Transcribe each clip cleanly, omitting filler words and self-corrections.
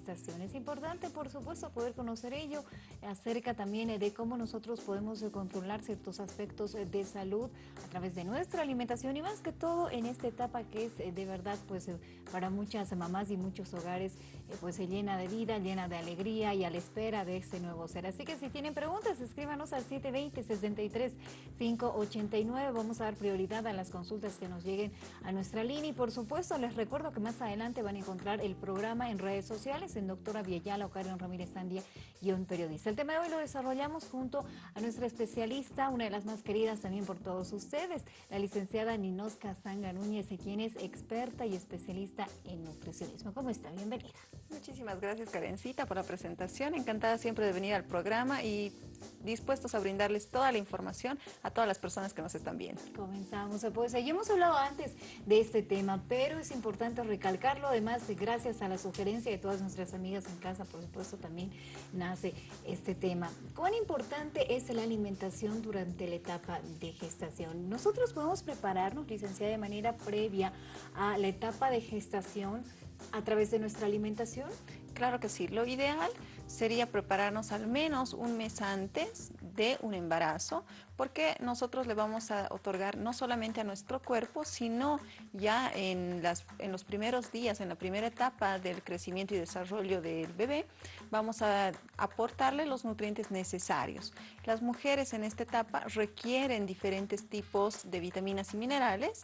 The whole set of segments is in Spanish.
gestación. Es importante, por supuesto, poder conocer ello acerca también de cómo nosotros podemos controlar ciertos aspectos de salud a través de nuestra alimentación y más que todo en esta etapa que es de verdad pues para muchas mamás y muchos hogares pues se llena de vida, llena de alegría y a la espera de este nuevo ser. Así que si tienen preguntas, escríbanos al 720-63-589. Vamos a dar prioridad a las consultas que nos lleguen a nuestra línea y por supuesto les recuerdo que más adelante van a encontrar el programa en redes sociales en Doctora Vieyala o Karen Ramírez Sandia _periodista. El tema de hoy lo desarrollamos junto a nuestra especialista, una de las más queridas también por todos ustedes, la licenciada Ninosca Zanga Núñez, quien es experta y especialista en nutricionismo. ¿Cómo está? Bienvenida. Muchísimas gracias, Karencita, por la presentación. Encantada siempre de venir al programa y dispuestos a brindarles toda la información a todas las personas que nos están viendo. Comenzamos, pues ya hemos hablado antes de este tema, pero es importante recalcarlo, además gracias a la sugerencia de todas nuestras amigas en casa, por supuesto también nace este tema. ¿Cuán importante es la alimentación durante la etapa de gestación? Nosotros podemos prepararnos, licenciada, de manera previa a la etapa de gestación a través de nuestra alimentación. Claro que sí, lo ideal sería prepararnos al menos un mes antes de un embarazo, porque nosotros le vamos a otorgar no solamente a nuestro cuerpo, sino ya en los primeros días, en la primera etapa del crecimiento y desarrollo del bebé, vamos a aportarle los nutrientes necesarios. Las mujeres en esta etapa requieren diferentes tipos de vitaminas y minerales,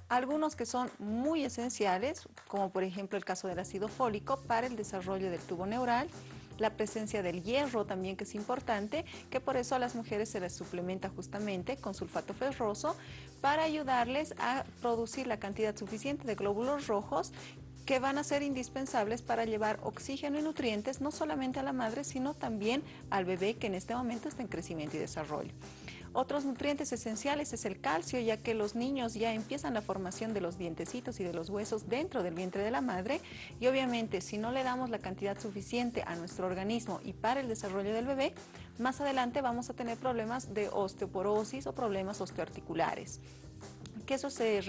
algunos que son muy esenciales, como por ejemplo el caso del ácido fólico para el desarrollo del tubo neural, la presencia del hierro también que es importante, que por eso a las mujeres se les suplementa justamente con sulfato ferroso para ayudarles a producir la cantidad suficiente de glóbulos rojos que van a ser indispensables para llevar oxígeno y nutrientes no solamente a la madre, sino también al bebé que en este momento está en crecimiento y desarrollo. Otros nutrientes esenciales es el calcio, ya que los niños ya empiezan la formación de los dientecitos y de los huesos dentro del vientre de la madre y obviamente si no le damos la cantidad suficiente a nuestro organismo y para el desarrollo del bebé, más adelante vamos a tener problemas de osteoporosis o problemas osteoarticulares. Que eso se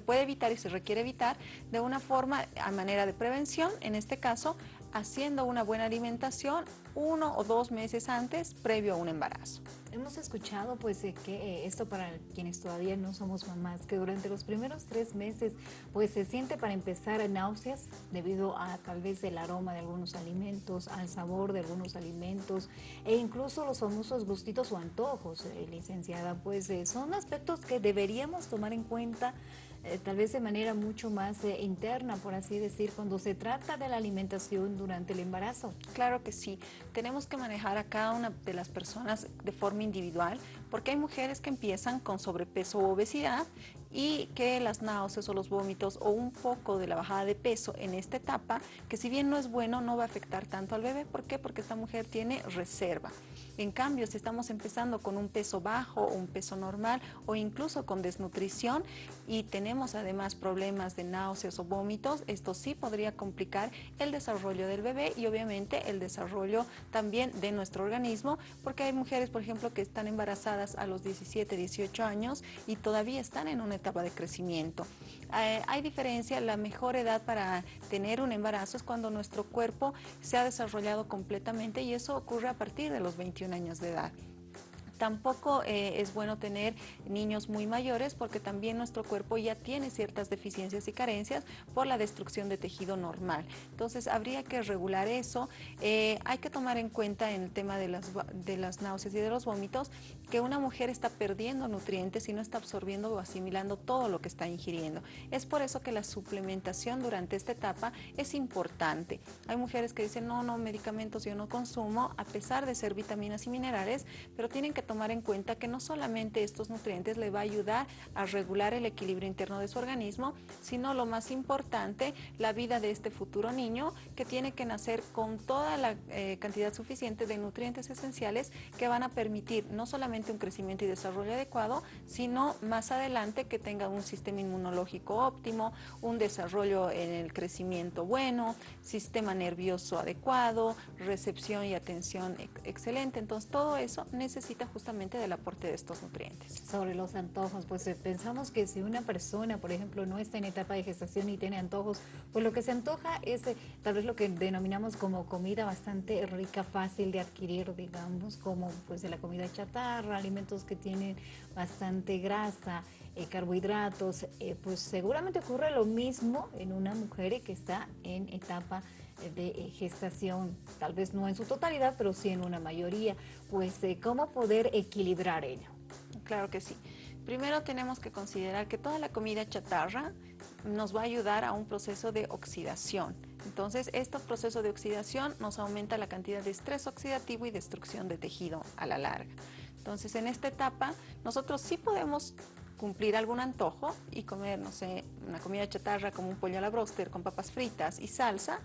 puede evitar y se requiere evitar de una forma a manera de prevención, en este caso haciendo una buena alimentación 1 o 2 meses antes previo a un embarazo. Hemos escuchado pues que esto para quienes todavía no somos mamás, que durante los primeros 3 meses pues se siente para empezar náuseas debido a tal vez el aroma de algunos alimentos, al sabor de algunos alimentos e incluso los famosos gustitos o antojos, licenciada, pues son aspectos que deberíamos tomar en cuenta tal vez de manera mucho más interna, por así decir, cuando se trata de la alimentación durante el embarazo. Claro que sí, tenemos que manejar a cada una de las personas de forma individual, porque hay mujeres que empiezan con sobrepeso u obesidad y que las náuseas o los vómitos o un poco de la bajada de peso en esta etapa, que si bien no es bueno, no va a afectar tanto al bebé. ¿Por qué? Porque esta mujer tiene reserva. En cambio, si estamos empezando con un peso bajo, un peso normal o incluso con desnutrición y tenemos además problemas de náuseas o vómitos, esto sí podría complicar el desarrollo del bebé y obviamente el desarrollo también de nuestro organismo, porque hay mujeres, por ejemplo, que están embarazadas a los 17, 18 años y todavía están en una etapa de crecimiento. Hay diferencia, la mejor edad para tener un embarazo es cuando nuestro cuerpo se ha desarrollado completamente y eso ocurre a partir de los 21 años de edad. Tampoco es bueno tener niños muy mayores porque también nuestro cuerpo ya tiene ciertas deficiencias y carencias por la destrucción de tejido normal. Entonces habría que regular eso. Hay que tomar en cuenta en el tema de las náuseas y de los vómitos que una mujer está perdiendo nutrientes y no está absorbiendo o asimilando todo lo que está ingiriendo. Es por eso que la suplementación durante esta etapa es importante. Hay mujeres que dicen, no, medicamentos yo no consumo, a pesar de ser vitaminas y minerales, pero tienen que tomar en cuenta que no solamente estos nutrientes le va a ayudar a regular el equilibrio interno de su organismo, sino lo más importante, la vida de este futuro niño que tiene que nacer con toda la cantidad suficiente de nutrientes esenciales que van a permitir no solamente un crecimiento y desarrollo adecuado, sino más adelante que tenga un sistema inmunológico óptimo, un desarrollo en el crecimiento bueno, sistema nervioso adecuado, recepción y atención excelente. Entonces todo eso necesita justamente justamente del aporte de estos nutrientes. Sobre los antojos, pues pensamos que si una persona, por ejemplo, no está en etapa de gestación y tiene antojos, pues lo que se antoja es tal vez lo que denominamos como comida bastante rica, fácil de adquirir, digamos, como pues de la comida chatarra, alimentos que tienen bastante grasa, carbohidratos, pues seguramente ocurre lo mismo en una mujer que está en etapa de gestación, tal vez no en su totalidad, pero sí en una mayoría. Pues, ¿cómo poder equilibrar ello? Claro que sí. Primero tenemos que considerar que toda la comida chatarra nos va a ayudar a un proceso de oxidación. Entonces, este proceso de oxidación nos aumenta la cantidad de estrés oxidativo y destrucción de tejido a la larga. Entonces, en esta etapa, nosotros sí podemos cumplir algún antojo y comer, no sé, una comida chatarra como un pollo a la bróster con papas fritas y salsa,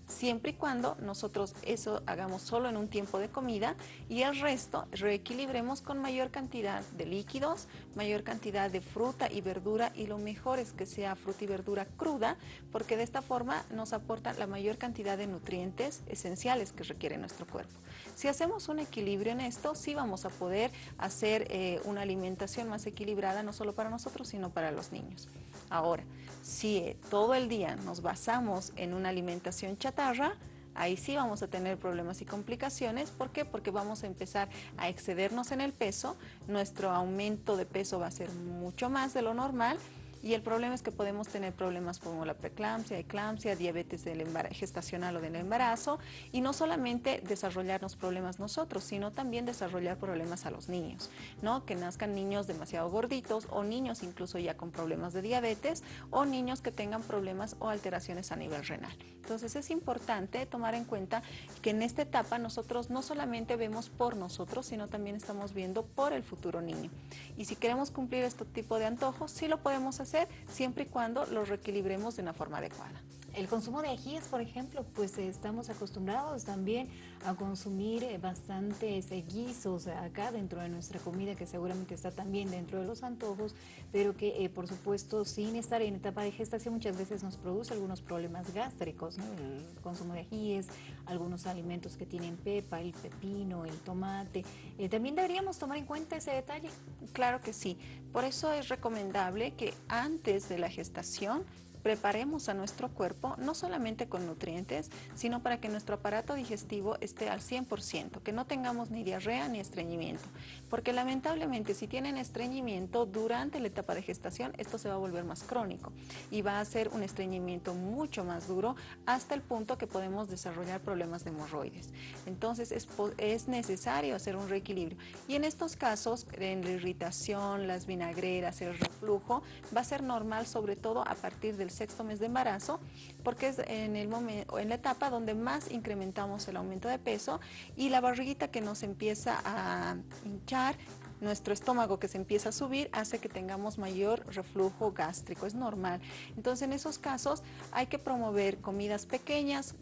siempre y cuando nosotros eso hagamos solo en un tiempo de comida y el resto reequilibremos con mayor cantidad de líquidos, mayor cantidad de fruta y verdura, y lo mejor es que sea fruta y verdura cruda, porque de esta forma nos aporta la mayor cantidad de nutrientes esenciales que requiere nuestro cuerpo. Si hacemos un equilibrio en esto, sí vamos a poder hacer una alimentación más equilibrada, no solo para nosotros, sino para los niños. Ahora, si todo el día nos basamos en una alimentación chatarra, ahí sí vamos a tener problemas y complicaciones. ¿Por qué? Porque vamos a empezar a excedernos en el peso, nuestro aumento de peso va a ser mucho más de lo normal. Y el problema es que podemos tener problemas como la preeclampsia, eclampsia, diabetes gestacional o del embarazo, y no solamente desarrollarnos problemas nosotros, sino también desarrollar problemas a los niños, ¿no? Que nazcan niños demasiado gorditos, o niños incluso ya con problemas de diabetes, o niños que tengan problemas o alteraciones a nivel renal. Entonces es importante tomar en cuenta que en esta etapa nosotros no solamente vemos por nosotros, sino también estamos viendo por el futuro niño. Y si queremos cumplir este tipo de antojos, sí lo podemos hacer, siempre y cuando los reequilibremos de una forma adecuada. El consumo de ajíes, por ejemplo, pues estamos acostumbrados también a consumir bastantes guisos acá dentro de nuestra comida, que seguramente está también dentro de los antojos, pero que por supuesto sin estar en etapa de gestación muchas veces nos produce algunos problemas gástricos, ¿no? El consumo de ajíes, algunos alimentos que tienen pepa, el pepino, el tomate. También deberíamos tomar en cuenta ese detalle. Claro que sí. Por eso es recomendable que antes de la gestación preparemos a nuestro cuerpo no solamente con nutrientes, sino para que nuestro aparato digestivo esté al 100%, que no tengamos ni diarrea ni estreñimiento. Porque lamentablemente si tienen estreñimiento durante la etapa de gestación, esto se va a volver más crónico y va a ser un estreñimiento mucho más duro, hasta el punto que podemos desarrollar problemas de hemorroides. Entonces es necesario hacer un reequilibrio. Y en estos casos, en la irritación, las vinagreras, el reflujo, va a ser normal, sobre todo a partir del sexto mes de embarazo, porque es en la etapa donde más incrementamos el aumento de peso, y la barriguita que nos empieza a hinchar, nuestro estómago que se empieza a subir, hace que tengamos mayor reflujo gástrico, es normal. Entonces en esos casos hay que promover comidas pequeñas,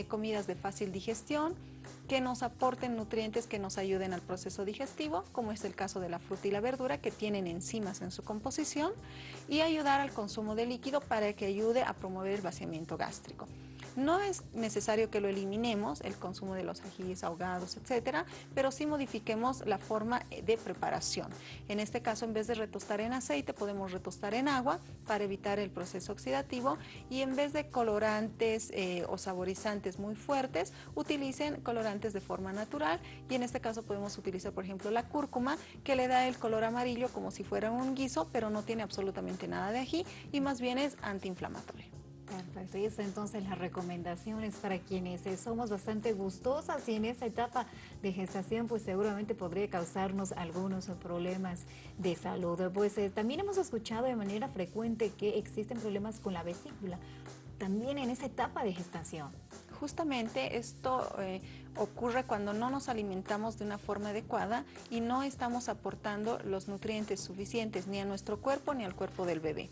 comidas de fácil digestión, que nos aporten nutrientes que nos ayuden al proceso digestivo, como es el caso de la fruta y la verdura, que tienen enzimas en su composición, y ayudar al consumo de líquido para que ayude a promover el vaciamiento gástrico. No es necesario que lo eliminemos, el consumo de los ajíes ahogados, etcétera, pero sí modifiquemos la forma de preparación. En este caso, en vez de retostar en aceite, podemos retostar en agua para evitar el proceso oxidativo, y en vez de colorantes o saborizantes muy fuertes, utilicen colorantes de forma natural, y en este caso podemos utilizar, por ejemplo, la cúrcuma, que le da el color amarillo como si fuera un guiso, pero no tiene absolutamente nada de ají y más bien es antiinflamatorio. Perfecto, y eso entonces las recomendaciones para quienes somos bastante gustosas y en esa etapa de gestación pues seguramente podría causarnos algunos problemas de salud. Pues también hemos escuchado de manera frecuente que existen problemas con la vesícula, también en esa etapa de gestación. Justamente esto ocurre cuando no nos alimentamos de una forma adecuada y no estamos aportando los nutrientes suficientes ni a nuestro cuerpo ni al cuerpo del bebé.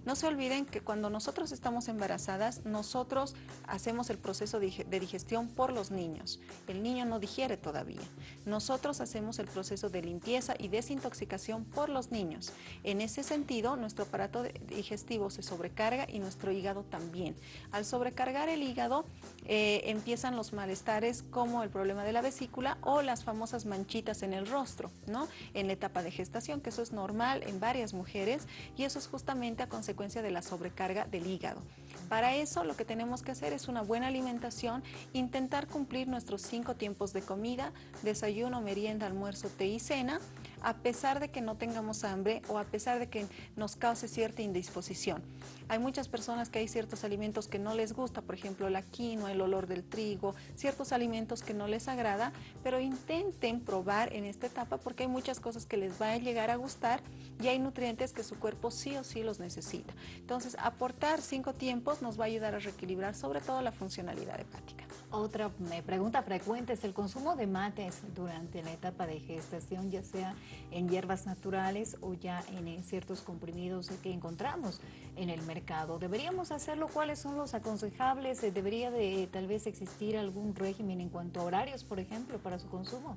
No se olviden que cuando nosotros estamos embarazadas, nosotros hacemos el proceso de digestión por los niños. El niño no digiere todavía. Nosotros hacemos el proceso de limpieza y desintoxicación por los niños. En ese sentido, nuestro aparato digestivo se sobrecarga y nuestro hígado también. Al sobrecargar el hígado, empiezan los malestares como el problema de la vesícula o las famosas manchitas en el rostro, ¿no? En la etapa de gestación, que eso es normal en varias mujeres y eso es justamente a consecuencia de la sobrecarga del hígado. Para eso lo que tenemos que hacer es una buena alimentación, intentar cumplir nuestros 5 tiempos de comida, desayuno, merienda, almuerzo, té y cena, a pesar de que no tengamos hambre o a pesar de que nos cause cierta indisposición. Hay muchas personas que hay ciertos alimentos que no les gusta, por ejemplo la quinoa, el olor del trigo, ciertos alimentos que no les agrada, pero intenten probar en esta etapa porque hay muchas cosas que les va a llegar a gustar y hay nutrientes que su cuerpo sí o sí los necesita. Entonces, aportar 5 tiempos nos va a ayudar a reequilibrar sobre todo la funcionalidad hepática. Otra pregunta frecuente es el consumo de mates durante la etapa de gestación, ya sea en hierbas naturales o ya en ciertos comprimidos que encontramos en el mercado. ¿Deberíamos hacerlo? ¿Cuáles son los aconsejables? ¿Debería de tal vez existir algún régimen en cuanto a horarios, por ejemplo, para su consumo?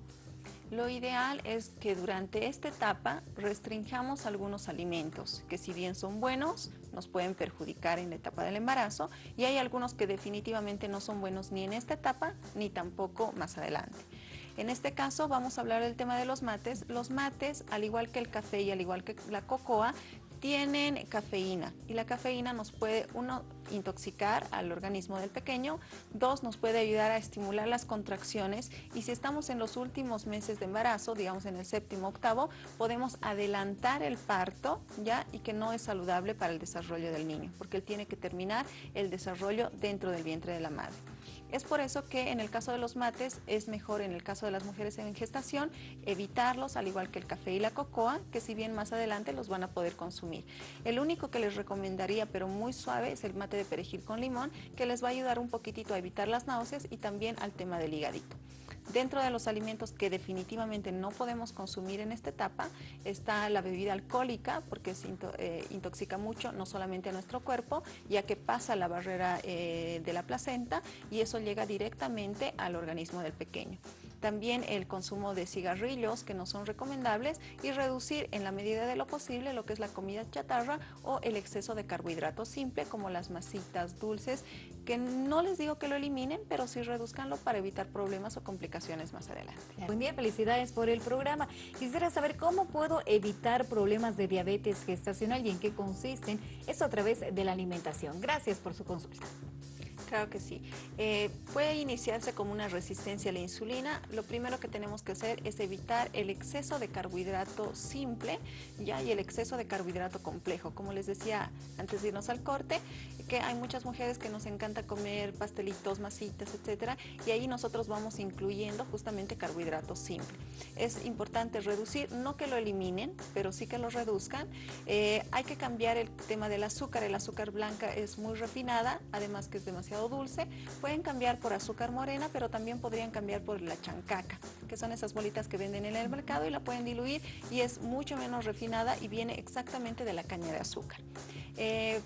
Lo ideal es que durante esta etapa restringamos algunos alimentos que si bien son buenos, nos pueden perjudicar en la etapa del embarazo y hay algunos que definitivamente no son buenos ni en esta etapa ni tampoco más adelante. En este caso vamos a hablar del tema de los mates. Los mates, al igual que el café y al igual que la cocoa, tienen cafeína y la cafeína nos puede, uno, intoxicar al organismo del pequeño, dos, nos puede ayudar a estimular las contracciones y si estamos en los últimos meses de embarazo, digamos en el 7º, 8º, podemos adelantar el parto ya y que no es saludable para el desarrollo del niño porque él tiene que terminar el desarrollo dentro del vientre de la madre. Es por eso que en el caso de los mates es mejor en el caso de las mujeres en gestación evitarlos, al igual que el café y la cocoa, que si bien más adelante los van a poder consumir. El único que les recomendaría, pero muy suave, es el mate de perejil con limón, que les va a ayudar un poquitito a evitar las náuseas y también al tema del hígadito. Dentro de los alimentos que definitivamente no podemos consumir en esta etapa está la bebida alcohólica porque intoxica mucho no solamente a nuestro cuerpo ya que pasa la barrera de la placenta y eso llega directamente al organismo del pequeño. También el consumo de cigarrillos que no son recomendables y reducir en la medida de lo posible lo que es la comida chatarra o el exceso de carbohidrato simple como las masitas dulces que no les digo que lo eliminen pero sí reduzcanlo para evitar problemas o complicaciones más adelante. Buen día, felicidades por el programa. Quisiera saber cómo puedo evitar problemas de diabetes gestacional y en qué consisten. Esto a través de la alimentación. Gracias por su consulta. Claro que sí. Puede iniciarse como una resistencia a la insulina. Lo primero que tenemos que hacer es evitar el exceso de carbohidrato simple ya y el exceso de carbohidrato complejo. Como les decía antes de irnos al corte, que hay muchas mujeres que nos encanta comer pastelitos, masitas, etcétera, y ahí nosotros vamos incluyendo justamente carbohidrato simple. Es importante reducir, no que lo eliminen, pero sí que lo reduzcan. Hay que cambiar el tema del azúcar. El azúcar blanca es muy refinada, además que es demasiado dulce. Pueden cambiar por azúcar morena, pero también podrían cambiar por la chancaca, que son esas bolitas que venden en el mercado y la pueden diluir y es mucho menos refinada y viene exactamente de la caña de azúcar.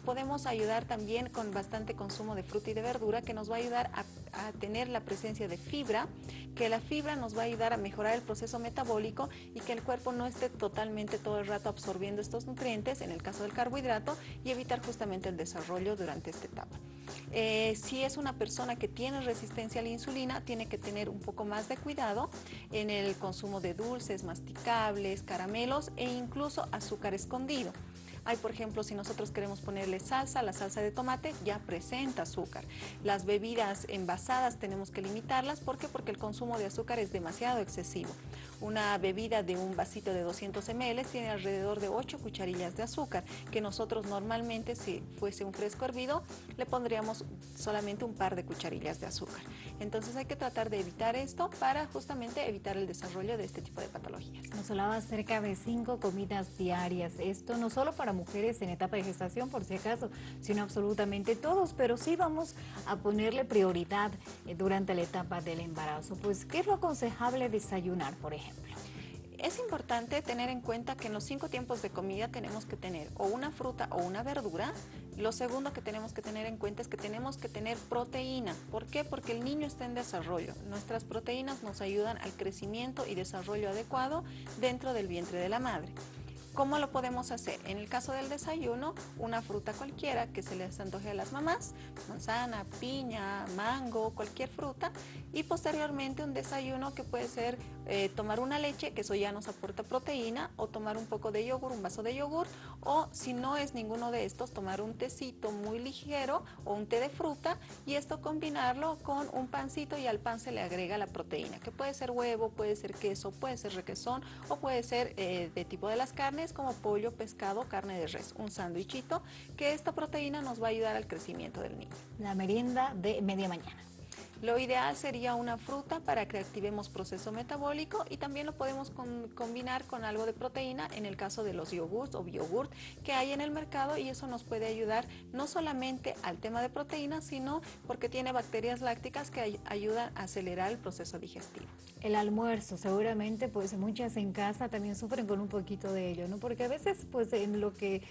Podemos ayudar también con bastante consumo de fruta y de verdura que nos va a ayudar a tener la presencia de fibra, que la fibra nos va a ayudar a mejorar el proceso metabólico y que el cuerpo no esté totalmente todo el rato absorbiendo estos nutrientes, en el caso del carbohidrato, y evitar justamente el desarrollo durante esta etapa. Si es una persona que tiene resistencia a la insulina, tiene que tener un poco más de cuidado en el consumo de dulces, masticables, caramelos e incluso azúcar escondido. Hay, por ejemplo, si nosotros queremos ponerle salsa, la salsa de tomate ya presenta azúcar. Las bebidas envasadas tenemos que limitarlas. ¿Por qué? Porque el consumo de azúcar es demasiado excesivo. Una bebida de un vasito de 200 ml tiene alrededor de 8 cucharillas de azúcar, que nosotros normalmente, si fuese un fresco hervido, le pondríamos solamente un par de cucharillas de azúcar. Entonces hay que tratar de evitar esto para justamente evitar el desarrollo de este tipo de patologías. Nos hablaba acerca de 5 comidas diarias. Esto no solo para mujeres en etapa de gestación, por si acaso, sino absolutamente todos, pero sí vamos a ponerle prioridad durante la etapa del embarazo. Pues, ¿qué es lo aconsejable desayunar, por ejemplo? Es importante tener en cuenta que en los 5 tiempos de comida tenemos que tener o una fruta o una verdura. Lo segundo que tenemos que tener en cuenta es que tenemos que tener proteína. ¿Por qué? Porque el niño está en desarrollo. Nuestras proteínas nos ayudan al crecimiento y desarrollo adecuado dentro del vientre de la madre. ¿Cómo lo podemos hacer? En el caso del desayuno, una fruta cualquiera que se les antoje a las mamás, manzana, piña, mango, cualquier fruta, y posteriormente un desayuno que puede ser tomar una leche, que eso ya nos aporta proteína, o tomar un poco de yogur, un vaso de yogur, o si no es ninguno de estos, tomar un tecito muy ligero o un té de fruta, y esto combinarlo con un pancito, y al pan se le agrega la proteína, que puede ser huevo, puede ser queso, puede ser requesón, o puede ser de tipo de las carnes, como pollo, pescado, carne de res, un sándwichito, que esta proteína nos va a ayudar al crecimiento del niño. La merienda de media mañana. Lo ideal sería una fruta para que activemos proceso metabólico, y también lo podemos combinar con algo de proteína en el caso de los yogurts o biogurt que hay en el mercado, y eso nos puede ayudar no solamente al tema de proteínas, sino porque tiene bacterias lácticas que ayudan a acelerar el proceso digestivo. El almuerzo, seguramente pues muchas en casa también sufren con un poquito de ello, ¿no? Porque a veces pues en lo que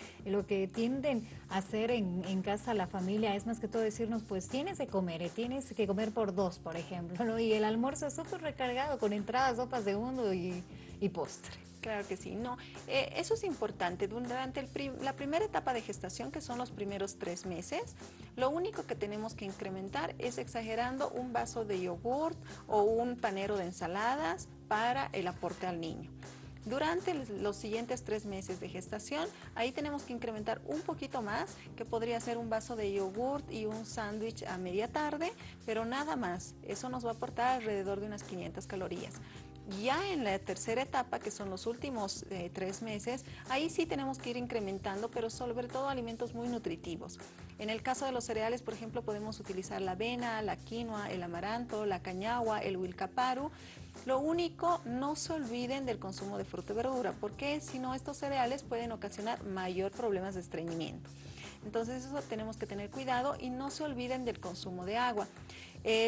tienden a hacer en casa la familia es más que todo decirnos pues tienes que comer por dos, por ejemplo, ¿no? Y el almuerzo es súper recargado con entradas, sopas, segundo y postre. Claro que sí, no, eso es importante. Durante la primera etapa de gestación, que son los primeros 3 meses, lo único que tenemos que incrementar es exagerando un vaso de yogurt o un panero de ensaladas para el aporte al niño. Durante los siguientes 3 meses de gestación, ahí tenemos que incrementar un poquito más, que podría ser un vaso de yogurt y un sándwich a media tarde, pero nada más. Eso nos va a aportar alrededor de unas 500 calorías. Ya en la tercera etapa, que son los últimos 3 meses, ahí sí tenemos que ir incrementando, pero sobre todo alimentos muy nutritivos. En el caso de los cereales, por ejemplo, podemos utilizar la avena, la quinoa, el amaranto, la cañagua, el huilcaparu. Lo único, no se olviden del consumo de fruta y verdura, porque si no, estos cereales pueden ocasionar mayor problemas de estreñimiento. Entonces eso tenemos que tener cuidado, y no se olviden del consumo de agua.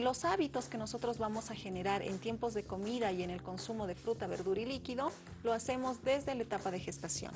Los hábitos que nosotros vamos a generar en tiempos de comida y en el consumo de fruta, verdura y líquido, lo hacemos desde la etapa de gestación.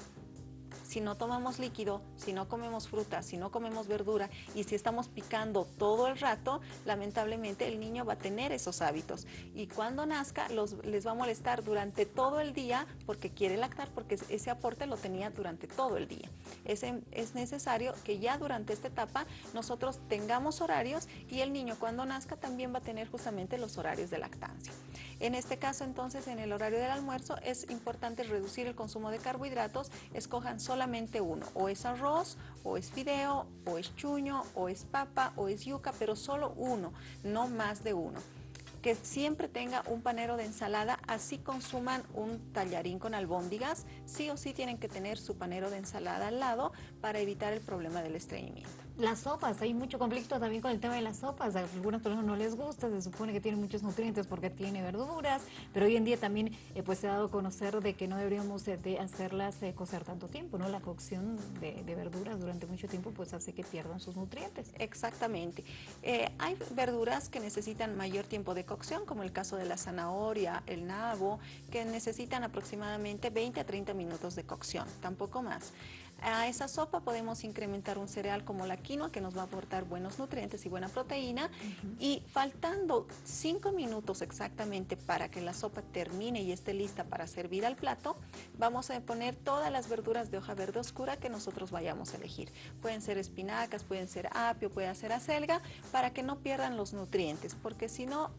Si no tomamos líquido, si no comemos fruta, si no comemos verdura, y si estamos picando todo el rato, lamentablemente el niño va a tener esos hábitos, y cuando nazca les va a molestar durante todo el día porque quiere lactar, porque ese aporte lo tenía durante todo el día. Es necesario que ya durante esta etapa nosotros tengamos horarios, y el niño cuando nazca también va a tener justamente los horarios de lactancia. En este caso, entonces, en el horario del almuerzo es importante reducir el consumo de carbohidratos. Escojan solamente uno, o es arroz, o es fideo, o es chuño, o es papa, o es yuca, pero solo uno, no más de uno. Que siempre tenga un panero de ensalada, así consuman un tallarín con albóndigas, sí o sí tienen que tener su panero de ensalada al lado para evitar el problema del estreñimiento. Las sopas, hay mucho conflicto también con el tema de las sopas. A algunas personas no les gusta, se supone que tiene muchos nutrientes porque tiene verduras, pero hoy en día también pues se ha dado a conocer de que no deberíamos de hacerlas cocer tanto tiempo, ¿no? La cocción de verduras durante mucho tiempo pues hace que pierdan sus nutrientes. Exactamente. Hay verduras que necesitan mayor tiempo de cocción, como el caso de la zanahoria, el nabo, que necesitan aproximadamente 20 a 30 minutos de cocción, tampoco más. A esa sopa podemos incrementar un cereal como la quinoa, que nos va a aportar buenos nutrientes y buena proteína. Y faltando 5 minutos exactamente para que la sopa termine y esté lista para servir al plato, vamos a poner todas las verduras de hoja verde oscura que nosotros vayamos a elegir. Pueden ser espinacas, pueden ser apio, puede ser acelga, para que no pierdan los nutrientes, porque si no,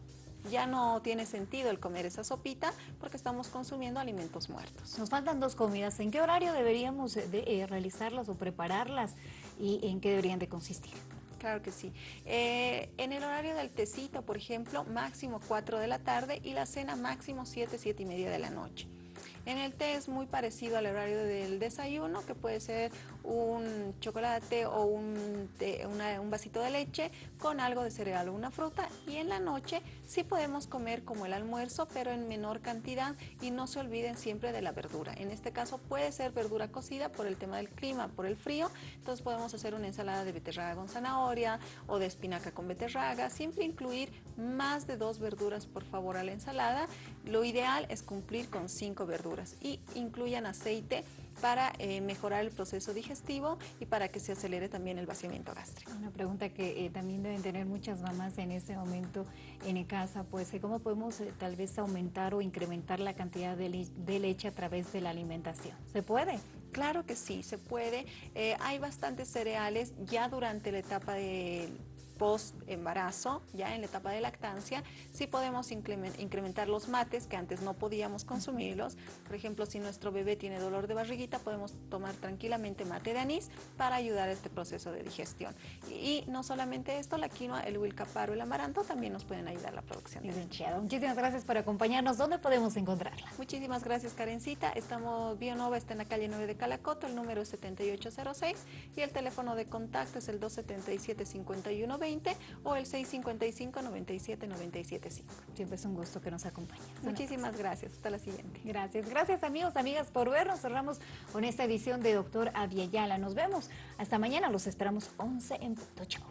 ya no tiene sentido el comer esa sopita, porque estamos consumiendo alimentos muertos. Nos faltan 2 comidas. ¿En qué horario deberíamos de realizarlas o prepararlas, y en qué deberían de consistir? Claro que sí. En el horario del tecito, por ejemplo, máximo 4 de la tarde, y la cena máximo 7, 7 y media de la noche. En el té es muy parecido al horario del desayuno, que puede ser un chocolate o un vasito de leche con algo de cereal o una fruta, y en la noche sí podemos comer como el almuerzo, pero en menor cantidad, y no se olviden siempre de la verdura. En este caso puede ser verdura cocida por el tema del clima, por el frío, entonces podemos hacer una ensalada de beterraga con zanahoria o de espinaca con beterraga, siempre incluir más de 2 verduras por favor a la ensalada. Lo ideal es cumplir con 5 verduras y incluyan aceite para mejorar el proceso digestivo y para que se acelere también el vaciamiento gástrico. Una pregunta que también deben tener muchas mamás en este momento en casa, pues ¿cómo podemos tal vez aumentar o incrementar la cantidad de leche a través de la alimentación? ¿Se puede? Claro que sí, se puede. Hay bastantes cereales ya durante la etapa de post-embarazo, ya en la etapa de lactancia, sí podemos incrementar los mates que antes no podíamos consumirlos. Por ejemplo, si nuestro bebé tiene dolor de barriguita, podemos tomar tranquilamente mate de anís para ayudar a este proceso de digestión. Y no solamente esto, la quinoa, el wilcaparo, el amaranto también nos pueden ayudar a la producción de leche. Muchísimas gracias por acompañarnos. ¿Dónde podemos encontrarla? Muchísimas gracias, Karencita. Bionova está en la calle 9 de Calacoto, el número es 7806 y el teléfono de contacto es el 277-5120 o el 655-97-975. Siempre es un gusto que nos acompañes. Muchísimas gracias. Hasta la siguiente. Gracias amigos, amigas por vernos. Cerramos con esta edición de Doctor Aviala. Nos vemos. Hasta mañana. Los esperamos 11 en punto. Chao.